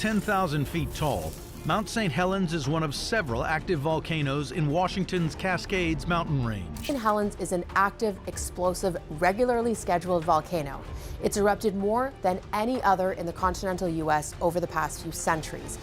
10,000 feet tall, Mount St. Helens is one of several active volcanoes in Washington's Cascades mountain range. St. Helens is an active, explosive, regularly scheduled volcano. It's erupted more than any other in the continental U.S. over the past few centuries.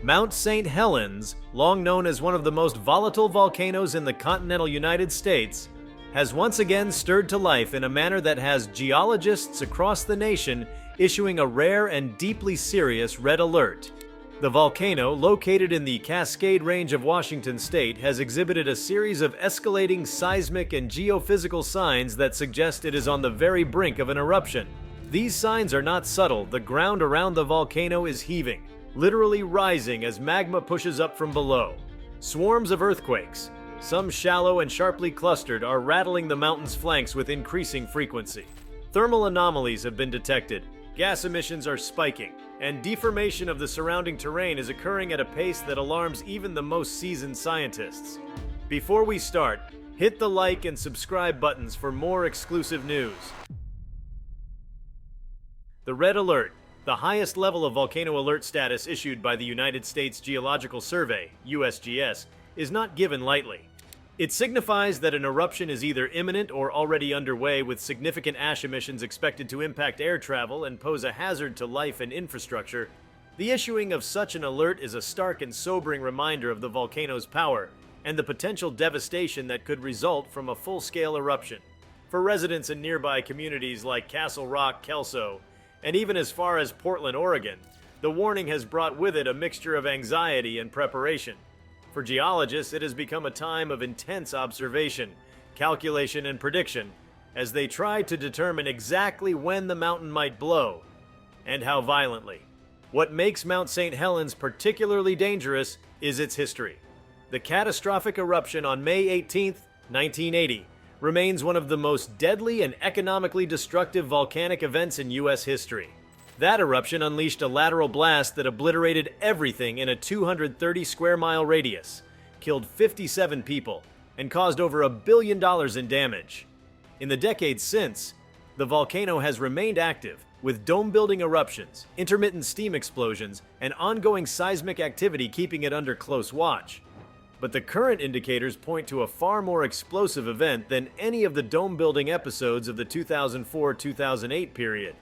Mount St. Helens, long known as one of the most volatile volcanoes in the continental United States, has once again stirred to life in a manner that has geologists across the nation issuing a rare and deeply serious red alert. The volcano, located in the Cascade Range of Washington state, has exhibited a series of escalating seismic and geophysical signs that suggest it is on the very brink of an eruption. These signs are not subtle. The ground around the volcano is heaving, literally rising as magma pushes up from below. Swarms of earthquakes, some shallow and sharply clustered, are rattling the mountain's flanks with increasing frequency. Thermal anomalies have been detected, gas emissions are spiking, and deformation of the surrounding terrain is occurring at a pace that alarms even the most seasoned scientists. Before we start, hit the like and subscribe buttons for more exclusive news. The Red Alert, the highest level of volcano alert status issued by the United States Geological Survey, USGS, is not given lightly. It signifies that an eruption is either imminent or already underway, with significant ash emissions expected to impact air travel and pose a hazard to life and infrastructure. The issuing of such an alert is a stark and sobering reminder of the volcano's power and the potential devastation that could result from a full-scale eruption. For residents in nearby communities like Castle Rock, Kelso, and even as far as Portland, Oregon, the warning has brought with it a mixture of anxiety and preparation. For geologists, it has become a time of intense observation, calculation, and prediction as they try to determine exactly when the mountain might blow and how violently. What makes Mount St. Helens particularly dangerous is its history. The catastrophic eruption on May 18, 1980, remains one of the most deadly and economically destructive volcanic events in U.S. history. That eruption unleashed a lateral blast that obliterated everything in a 230 square mile radius, killed 57 people, and caused over $1 billion in damage. In the decades since, the volcano has remained active, with dome-building eruptions, intermittent steam explosions, and ongoing seismic activity keeping it under close watch. But the current indicators point to a far more explosive event than any of the dome-building episodes of the 2004-2008 period.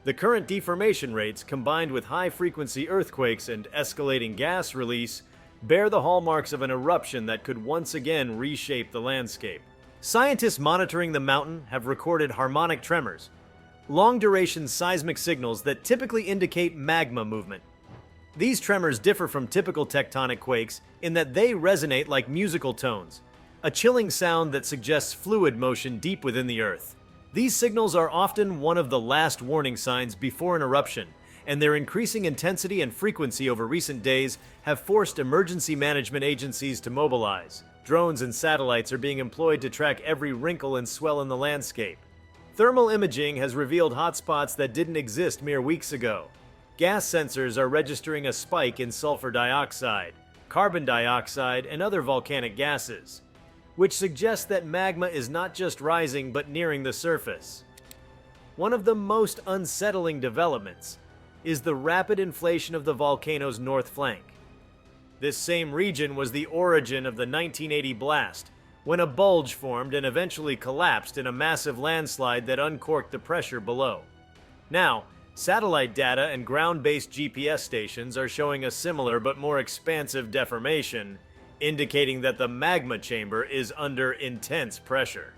The current deformation rates, combined with high-frequency earthquakes and escalating gas release, bear the hallmarks of an eruption that could once again reshape the landscape. Scientists monitoring the mountain have recorded harmonic tremors, long-duration seismic signals that typically indicate magma movement. These tremors differ from typical tectonic quakes in that they resonate like musical tones, a chilling sound that suggests fluid motion deep within the earth. These signals are often one of the last warning signs before an eruption, and their increasing intensity and frequency over recent days have forced emergency management agencies to mobilize. Drones and satellites are being employed to track every wrinkle and swell in the landscape. Thermal imaging has revealed hotspots that didn't exist mere weeks ago. Gas sensors are registering a spike in sulfur dioxide, carbon dioxide, and other volcanic gases, which suggests that magma is not just rising but nearing the surface. One of the most unsettling developments is the rapid inflation of the volcano's north flank. This same region was the origin of the 1980 blast, when a bulge formed and eventually collapsed in a massive landslide that uncorked the pressure below. Now, satellite data and ground-based GPS stations are showing a similar but more expansive deformation, indicating that the magma chamber is under intense pressure.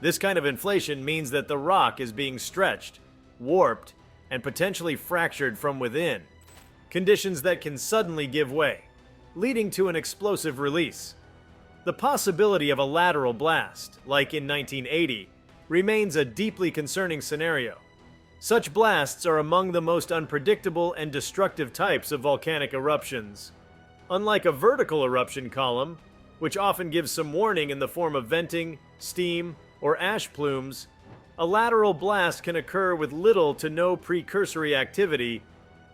This kind of inflation means that the rock is being stretched, warped, and potentially fractured from within, conditions that can suddenly give way, leading to an explosive release. The possibility of a lateral blast, like in 1980, remains a deeply concerning scenario. Such blasts are among the most unpredictable and destructive types of volcanic eruptions. Unlike a vertical eruption column, which often gives some warning in the form of venting, steam, or ash plumes, a lateral blast can occur with little to no precursory activity,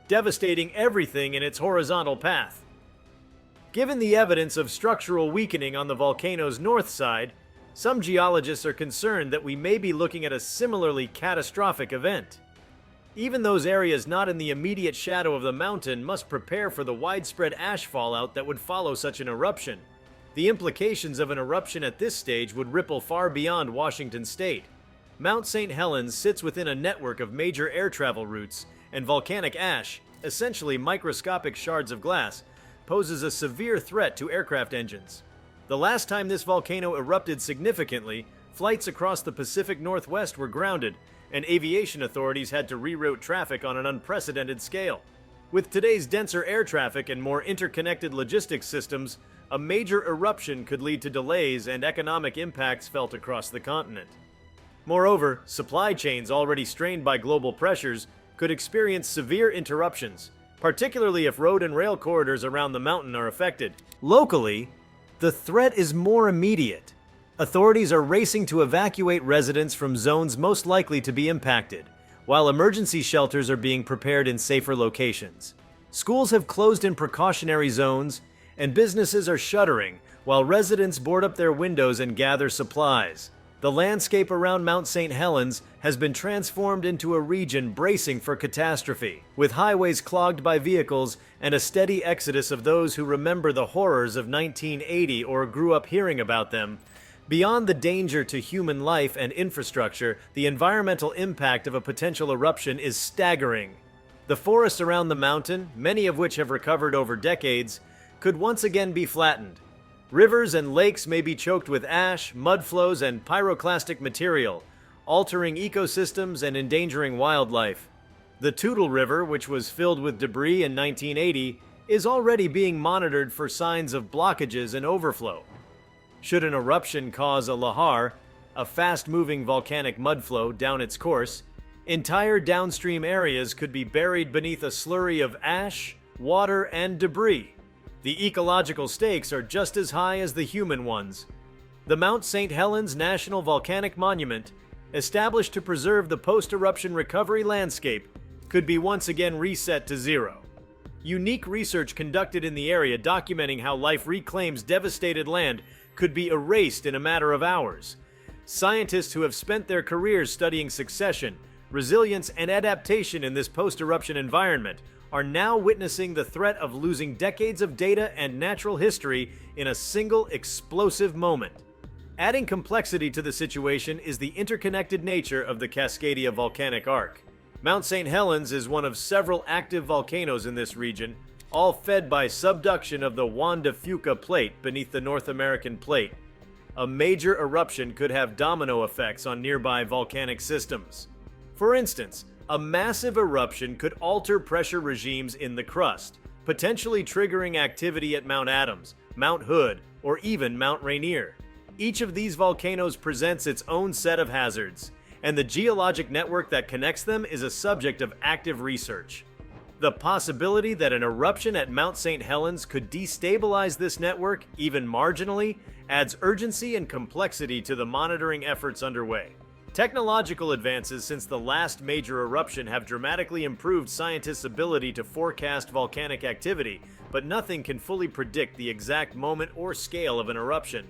devastating everything in its horizontal path. Given the evidence of structural weakening on the volcano's north side, some geologists are concerned that we may be looking at a similarly catastrophic event. Even those areas not in the immediate shadow of the mountain must prepare for the widespread ash fallout that would follow such an eruption. The implications of an eruption at this stage would ripple far beyond Washington state. Mount St. Helens sits within a network of major air travel routes, and volcanic ash, essentially microscopic shards of glass, poses a severe threat to aircraft engines. The last time this volcano erupted significantly, flights across the Pacific Northwest were grounded, and aviation authorities had to reroute traffic on an unprecedented scale. With today's denser air traffic and more interconnected logistics systems, a major eruption could lead to delays and economic impacts felt across the continent. Moreover, supply chains already strained by global pressures could experience severe interruptions, particularly if road and rail corridors around the mountain are affected. Locally, the threat is more immediate. Authorities are racing to evacuate residents from zones most likely to be impacted, while emergency shelters are being prepared in safer locations. Schools have closed in precautionary zones, and businesses are shuttering while residents board up their windows and gather supplies. The landscape around Mount St. Helens has been transformed into a region bracing for catastrophe, with highways clogged by vehicles and a steady exodus of those who remember the horrors of 1980 or grew up hearing about them. Beyond the danger to human life and infrastructure, the environmental impact of a potential eruption is staggering. The forests around the mountain, many of which have recovered over decades, could once again be flattened. Rivers and lakes may be choked with ash, mudflows, and pyroclastic material, altering ecosystems and endangering wildlife. The Toutle River, which was filled with debris in 1980, is already being monitored for signs of blockages and overflow. Should an eruption cause a lahar, a fast-moving volcanic mudflow, down its course, entire downstream areas could be buried beneath a slurry of ash, water, and debris. The ecological stakes are just as high as the human ones. The Mount St. Helens National Volcanic Monument, established to preserve the post-eruption recovery landscape, could be once again reset to zero. Unique research conducted in the area documenting how life reclaims devastated land could be erased in a matter of hours. Scientists who have spent their careers studying succession, resilience, and adaptation in this post-eruption environment are now witnessing the threat of losing decades of data and natural history in a single explosive moment. Adding complexity to the situation is the interconnected nature of the Cascadia volcanic arc. Mount St. Helens is one of several active volcanoes in this region, all fed by subduction of the Juan de Fuca plate beneath the North American plate. A major eruption could have domino effects on nearby volcanic systems. For instance, a massive eruption could alter pressure regimes in the crust, potentially triggering activity at Mount Adams, Mount Hood, or even Mount Rainier. Each of these volcanoes presents its own set of hazards, and the geologic network that connects them is a subject of active research. The possibility that an eruption at Mount St. Helens could destabilize this network, even marginally, adds urgency and complexity to the monitoring efforts underway. Technological advances since the last major eruption have dramatically improved scientists' ability to forecast volcanic activity, but nothing can fully predict the exact moment or scale of an eruption.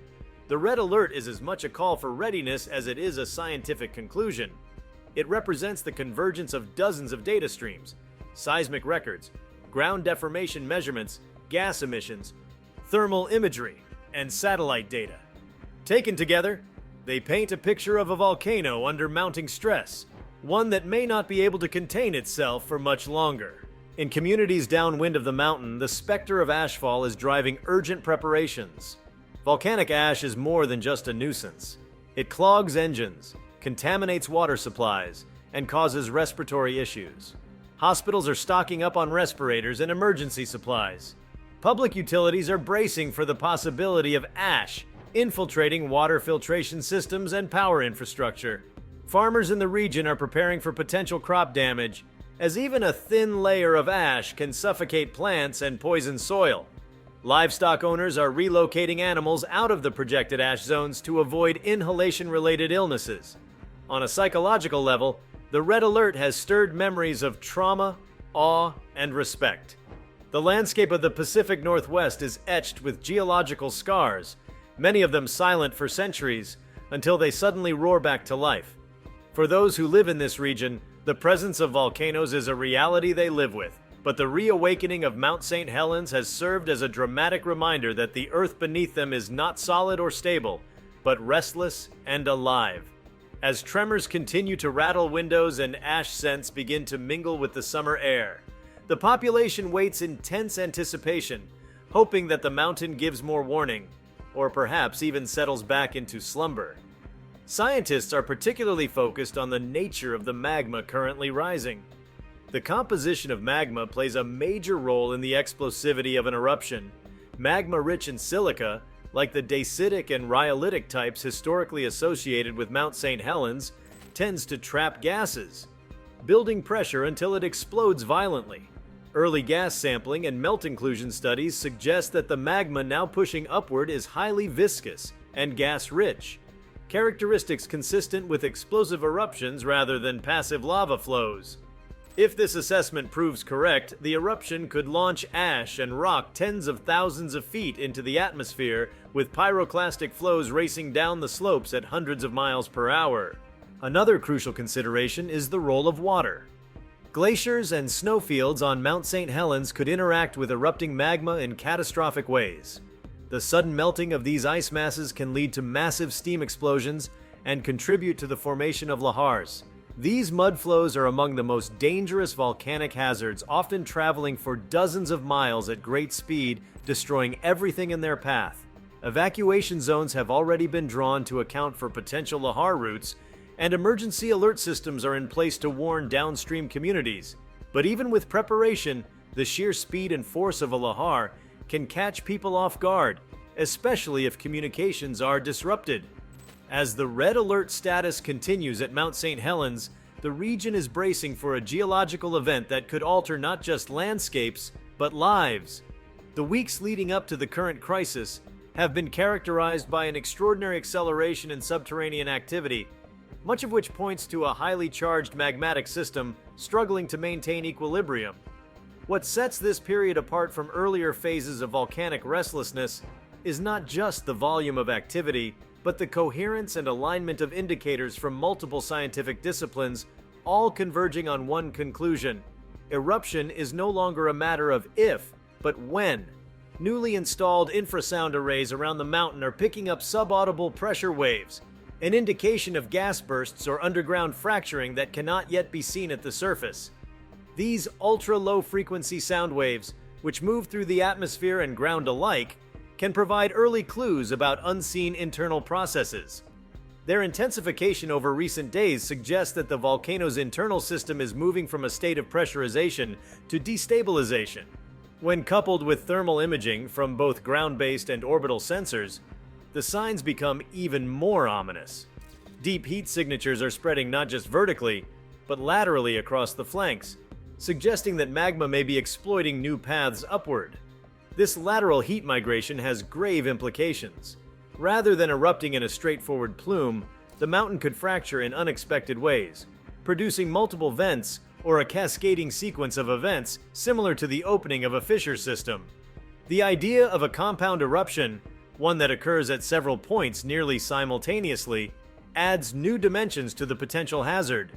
The red alert is as much a call for readiness as it is a scientific conclusion. It represents the convergence of dozens of data streams, seismic records, ground deformation measurements, gas emissions, thermal imagery, and satellite data. Taken together, they paint a picture of a volcano under mounting stress, one that may not be able to contain itself for much longer. In communities downwind of the mountain, the specter of ashfall is driving urgent preparations. Volcanic ash is more than just a nuisance. It clogs engines, contaminates water supplies, and causes respiratory issues. Hospitals are stocking up on respirators and emergency supplies. Public utilities are bracing for the possibility of ash infiltrating water filtration systems and power infrastructure. Farmers in the region are preparing for potential crop damage, as even a thin layer of ash can suffocate plants and poison soil. Livestock owners are relocating animals out of the projected ash zones to avoid inhalation-related illnesses. On a psychological level, the red alert has stirred memories of trauma, awe, and respect. The landscape of the Pacific Northwest is etched with geological scars, many of them silent for centuries, until they suddenly roar back to life. For those who live in this region, The presence of volcanoes is a reality they live with, but the reawakening of Mount St. Helens has served as a dramatic reminder that the earth beneath them is not solid or stable, but restless and alive. As tremors continue to rattle windows and ash scents begin to mingle with the summer air, the population waits in tense anticipation, hoping that the mountain gives more warning, or perhaps even settles back into slumber. Scientists are particularly focused on the nature of the magma currently rising. The composition of magma plays a major role in the explosivity of an eruption. Magma rich in silica, like the dacitic and rhyolitic types historically associated with Mount St. Helens, tends to trap gases, building pressure until it explodes violently. Early gas sampling and melt inclusion studies suggest that the magma now pushing upward is highly viscous and gas-rich, characteristics consistent with explosive eruptions rather than passive lava flows. If this assessment proves correct, the eruption could launch ash and rock tens of thousands of feet into the atmosphere, with pyroclastic flows racing down the slopes at hundreds of miles per hour. Another crucial consideration is the role of water. Glaciers and snowfields on Mount St. Helens could interact with erupting magma in catastrophic ways. The sudden melting of these ice masses can lead to massive steam explosions and contribute to the formation of lahars. These mud flows are among the most dangerous volcanic hazards, often traveling for dozens of miles at great speed, destroying everything in their path. Evacuation zones have already been drawn to account for potential lahar routes, and emergency alert systems are in place to warn downstream communities. But even with preparation, the sheer speed and force of a lahar can catch people off guard, especially if communications are disrupted. As the red alert status continues at Mount St. Helens, the region is bracing for a geological event that could alter not just landscapes, but lives. The weeks leading up to the current crisis have been characterized by an extraordinary acceleration in subterranean activity, much of which points to a highly charged magmatic system struggling to maintain equilibrium. What sets this period apart from earlier phases of volcanic restlessness is not just the volume of activity, but the coherence and alignment of indicators from multiple scientific disciplines, all converging on one conclusion. Eruption is no longer a matter of if, but when. Newly installed infrasound arrays around the mountain are picking up subaudible pressure waves, an indication of gas bursts or underground fracturing that cannot yet be seen at the surface. These ultra-low frequency sound waves, which move through the atmosphere and ground alike, can provide early clues about unseen internal processes. Their intensification over recent days suggests that the volcano's internal system is moving from a state of pressurization to destabilization. When coupled with thermal imaging from both ground-based and orbital sensors, the signs become even more ominous. Deep heat signatures are spreading not just vertically, but laterally across the flanks, suggesting that magma may be exploiting new paths upward. This lateral heat migration has grave implications. Rather than erupting in a straightforward plume, the mountain could fracture in unexpected ways, producing multiple vents or a cascading sequence of events similar to the opening of a fissure system. The idea of a compound eruption, one that occurs at several points nearly simultaneously, adds new dimensions to the potential hazard.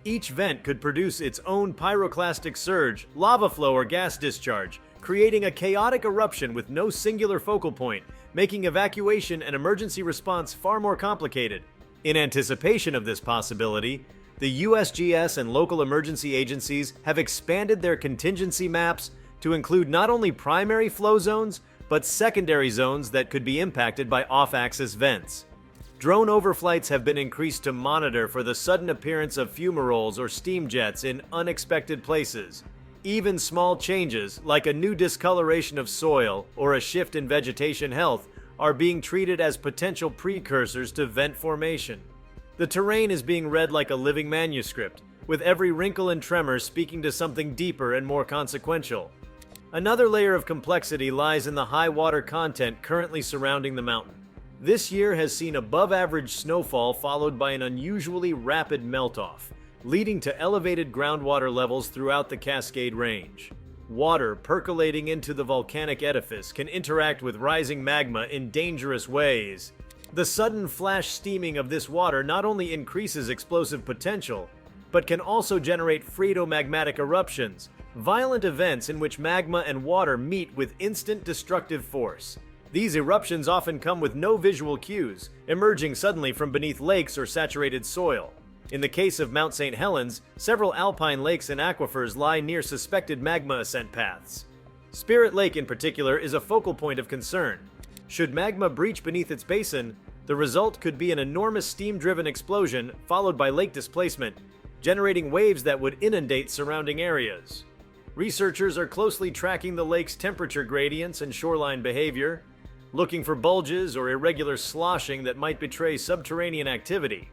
Each vent could produce its own pyroclastic surge, lava flow, or gas discharge, creating a chaotic eruption with no singular focal point, making evacuation and emergency response far more complicated. In anticipation of this possibility, the USGS and local emergency agencies have expanded their contingency maps to include not only primary flow zones, but secondary zones that could be impacted by off-axis vents. Drone overflights have been increased to monitor for the sudden appearance of fumaroles or steam jets in unexpected places. Even small changes, like a new discoloration of soil or a shift in vegetation health, are being treated as potential precursors to vent formation. The terrain is being read like a living manuscript, with every wrinkle and tremor speaking to something deeper and more consequential. Another layer of complexity lies in the high water content currently surrounding the mountain. This year has seen above-average snowfall followed by an unusually rapid melt-off, leading to elevated groundwater levels throughout the Cascade Range. Water percolating into the volcanic edifice can interact with rising magma in dangerous ways. The sudden flash steaming of this water not only increases explosive potential, but can also generate phreatomagmatic eruptions, violent events in which magma and water meet with instant destructive force. These eruptions often come with no visual cues, emerging suddenly from beneath lakes or saturated soil. In the case of Mount St. Helens, several alpine lakes and aquifers lie near suspected magma ascent paths. Spirit Lake in particular is a focal point of concern. Should magma breach beneath its basin, the result could be an enormous steam-driven explosion followed by lake displacement, generating waves that would inundate surrounding areas. Researchers are closely tracking the lake's temperature gradients and shoreline behavior, looking for bulges or irregular sloshing that might betray subterranean activity.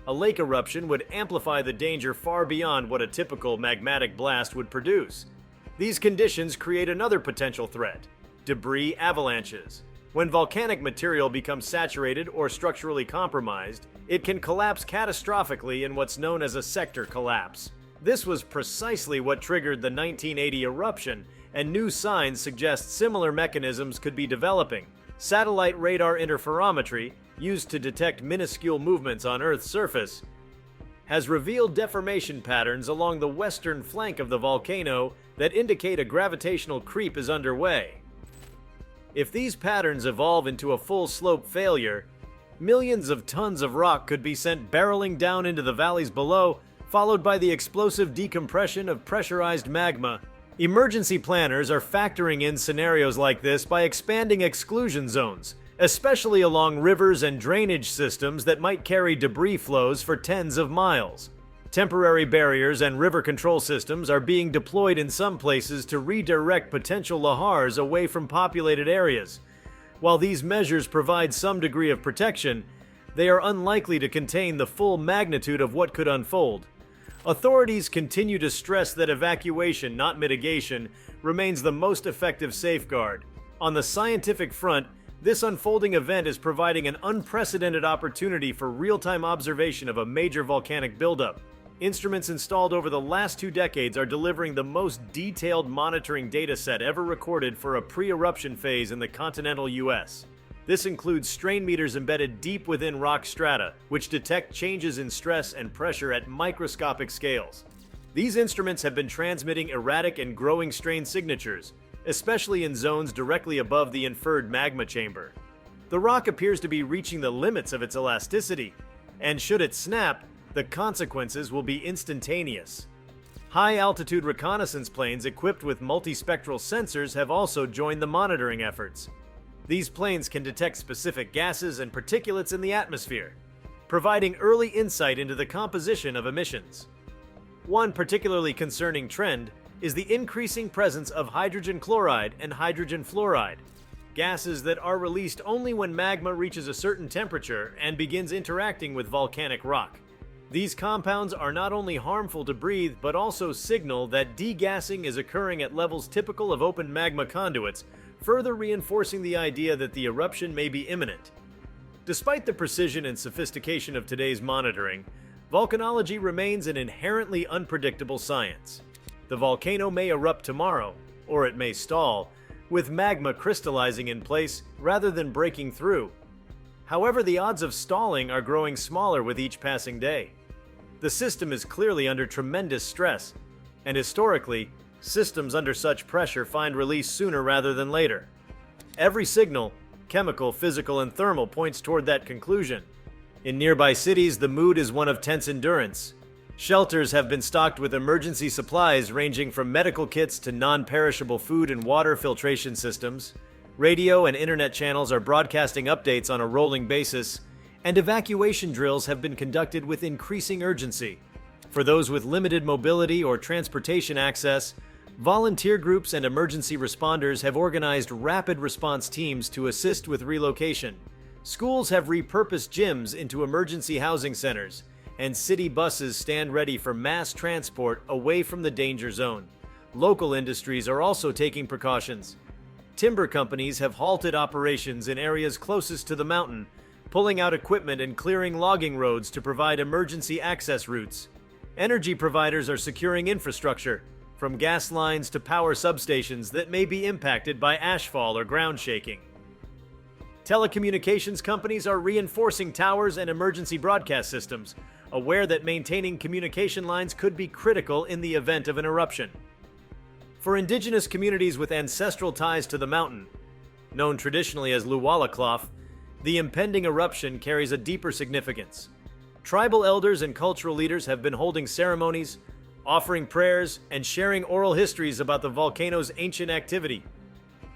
A lake eruption would amplify the danger far beyond what a typical magmatic blast would produce. These conditions create another potential threat: debris avalanches. When volcanic material becomes saturated or structurally compromised, it can collapse catastrophically in what's known as a sector collapse. This was precisely what triggered the 1980 eruption, and new signs suggest similar mechanisms could be developing. Satellite radar interferometry, used to detect minuscule movements on Earth's surface, has revealed deformation patterns along the western flank of the volcano that indicate a gravitational creep is underway. If these patterns evolve into a full slope failure, millions of tons of rock could be sent barreling down into the valleys below, followed by the explosive decompression of pressurized magma. Emergency planners are factoring in scenarios like this by expanding exclusion zones, especially along rivers and drainage systems that might carry debris flows for tens of miles. Temporary barriers and river control systems are being deployed in some places to redirect potential lahars away from populated areas. While these measures provide some degree of protection, they are unlikely to contain the full magnitude of what could unfold. Authorities continue to stress that evacuation, not mitigation, remains the most effective safeguard. On the scientific front, this unfolding event is providing an unprecedented opportunity for real-time observation of a major volcanic buildup. Instruments installed over the last 2 decades are delivering the most detailed monitoring data set ever recorded for a pre-eruption phase in the continental US. This includes strain meters embedded deep within rock strata, which detect changes in stress and pressure at microscopic scales. These instruments have been transmitting erratic and growing strain signatures, especially in zones directly above the inferred magma chamber. The rock appears to be reaching the limits of its elasticity, and should it snap, the consequences will be instantaneous. High-altitude reconnaissance planes equipped with multispectral sensors have also joined the monitoring efforts. These planes can detect specific gases and particulates in the atmosphere, providing early insight into the composition of emissions. One particularly concerning trend is the increasing presence of hydrogen chloride and hydrogen fluoride, gases that are released only when magma reaches a certain temperature and begins interacting with volcanic rock. These compounds are not only harmful to breathe, but also signal that degassing is occurring at levels typical of open magma conduits, further reinforcing the idea that the eruption may be imminent. Despite the precision and sophistication of today's monitoring, volcanology remains an inherently unpredictable science. The volcano may erupt tomorrow, or it may stall, with magma crystallizing in place rather than breaking through. However, the odds of stalling are growing smaller with each passing day. The system is clearly under tremendous stress, and historically, systems under such pressure find release sooner rather than later. Every signal, chemical, physical, and thermal, points toward that conclusion. In nearby cities, the mood is one of tense endurance. Shelters have been stocked with emergency supplies ranging from medical kits to non-perishable food and water filtration systems. Radio and internet channels are broadcasting updates on a rolling basis, and evacuation drills have been conducted with increasing urgency. For those with limited mobility or transportation access, volunteer groups and emergency responders have organized rapid response teams to assist with relocation. Schools have repurposed gyms into emergency housing centers, and city buses stand ready for mass transport away from the danger zone. Local industries are also taking precautions. Timber companies have halted operations in areas closest to the mountain, pulling out equipment and clearing logging roads to provide emergency access routes. Energy providers are securing infrastructure, from gas lines to power substations that may be impacted by ashfall or ground shaking. Telecommunications companies are reinforcing towers and emergency broadcast systems, aware that maintaining communication lines could be critical in the event of an eruption. For indigenous communities with ancestral ties to the mountain, known traditionally as Luwalaklaf, the impending eruption carries a deeper significance. Tribal elders and cultural leaders have been holding ceremonies, offering prayers, and sharing oral histories about the volcano's ancient activity.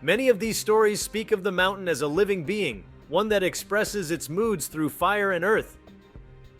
Many of these stories speak of the mountain as a living being, one that expresses its moods through fire and earth.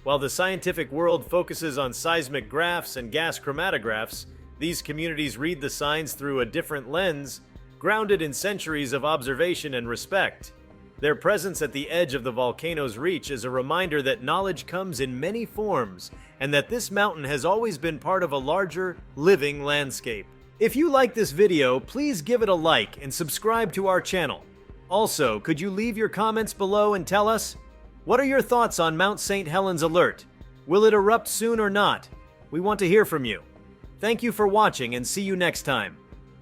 While the scientific world focuses on seismic graphs and gas chromatographs, these communities read the signs through a different lens, grounded in centuries of observation and respect. Their presence at the edge of the volcano's reach is a reminder that knowledge comes in many forms, and that this mountain has always been part of a larger, living landscape. If you like this video, please give it a like and subscribe to our channel. Also, could you leave your comments below and tell us, what are your thoughts on Mount St. Helens alert? Will it erupt soon or not? We want to hear from you. Thank you for watching and see you next time.